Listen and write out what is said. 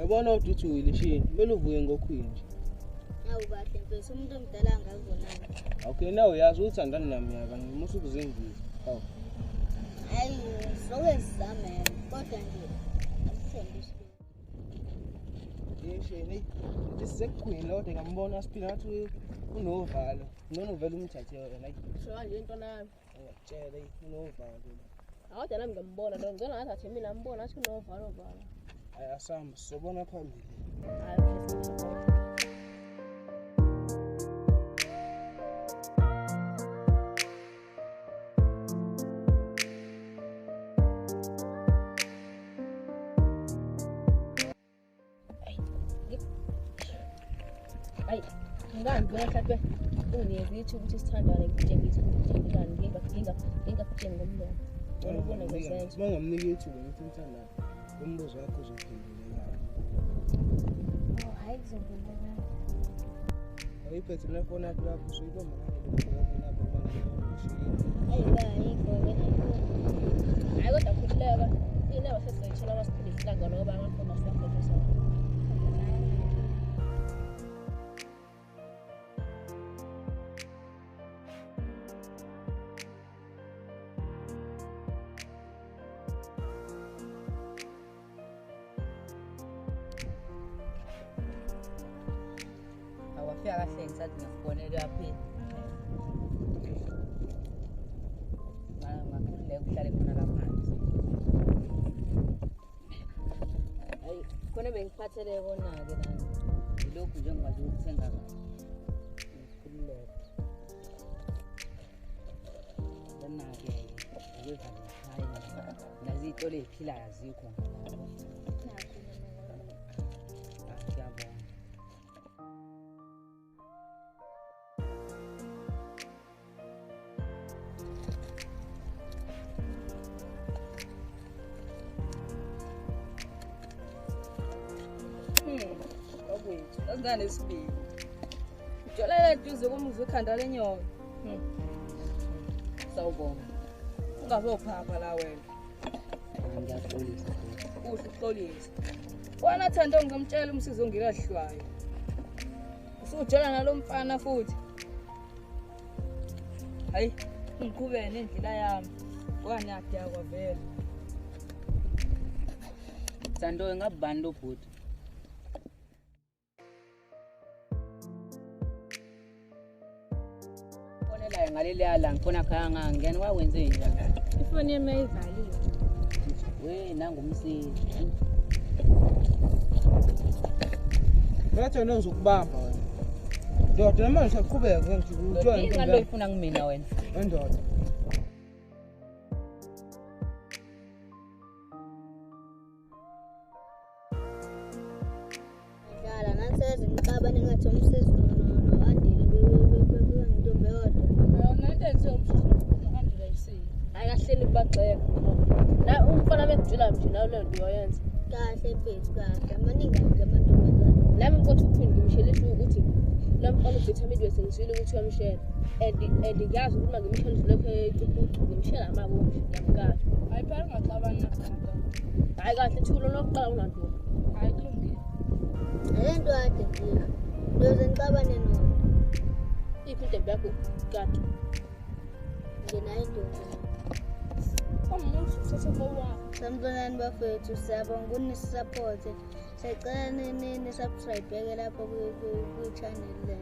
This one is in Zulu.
Yabona uthi uyilishini, kumele uvuke ngokhwini nje. Hawu kahle mfethu umuntu omdala angazibonanga. Okay, nawe uyazi uthandana nami yaka ngimusa ukuzengisa. Hawu. Hayi, soke sizame kodwa nje asithembe isibili. Yeshini, sisekukhwini lodwa ngambona siphila ngathi unovalo. Noma uvela umthathe yona. Sho nje into nami. Ngiyakutshela unovalo. Awude nami ngiyambona lo ngizona ngathi athi mina ngibona athi unovalo vala. Ayasamba sobona phambili. Hayi mfethu. Ay, ngani mhlawumbe ungezithi ukuthi sithandane ngitshengise ukuthi ngingakutsheni ngomlomo. Ngibona ngesenzo. Mangamnike ithuba ukuthi umthanda umbuzo wakho uzophendula. Oh, hayi kuzobonakala. Ayiphethe nefoni yakho lapho usuyibona ngale lapho bangishilo. Hayi bayikho-ke. Hayi kodwa khululeka. Inaba sesizayithola amasiphilisi ilanga ngoba amafoni asiyaphethe. Awafika kahle ngisathi ngikubonela yaphi. Ngakhululeka uhlale khona lapha phansi. Hayi, khona bengiphathele kona-ke nami. Yilokhu nje ngikwazi ukuthenga kahle. Ngikhululeka. Lana-ke ukwevalekhaya nazi iy'tolo ey'philayo azikho. Ngiyabonga. Okwethu, asingane sibili. Ujolela eduze komuzi wekhanda lenyoka. Sawubonga. Ungazophapha la wena. Ngiyaxolisa. Uhle uxolise. Wena Thando ngamtshela umsizi ongikahlwayo. Usujola nalomfana futhi. Hayi, ngiqhubeke nendlela yami. Kwanyakhe yakwavela. Thando ngabe bani lo bhuti? Bonela ngaleli yala ngifona khaya ngangena wawenze njani? Ifoni yami ayivaliwe. We nangumsizi. Ngathi wena uzokubamba wena. Ndoda manje saqhubeka ngithi utshela Yini ngalo ifuna kumina wena? Ndoda. Dlala nanseze ngixabane ngathi umsizi no-Andile bengidumbe yodwa. Yona into enze umsizi no-Andile ayisini. Hayi kahleli bagxeka. La umfana bekujula nje nawe le nto uyoyenza. Kahle mfethu kahle amaningi amantombazane. Nami nkothi uphinde ngimshelise ukuthi la mfana uvitamin bese ngizwile ukuthi uyamshela. And ngiyazi ukuthi ngimshelise lokho ecucucu ngimshela amaboshi ngiyamkala. Hayi phela ungaxabani nakhona. Hayi kahle thulo lokuqala unanto. Hayi kulungile. Lento kade nje. Ndoze ngixabane nona. Iphi into yakho kade? Ngenayo intombi. Umuntu usesemowa. Sanibonani bafethu siyabonga unisupporte. Siyacela nini subscribe lapho ku channel le.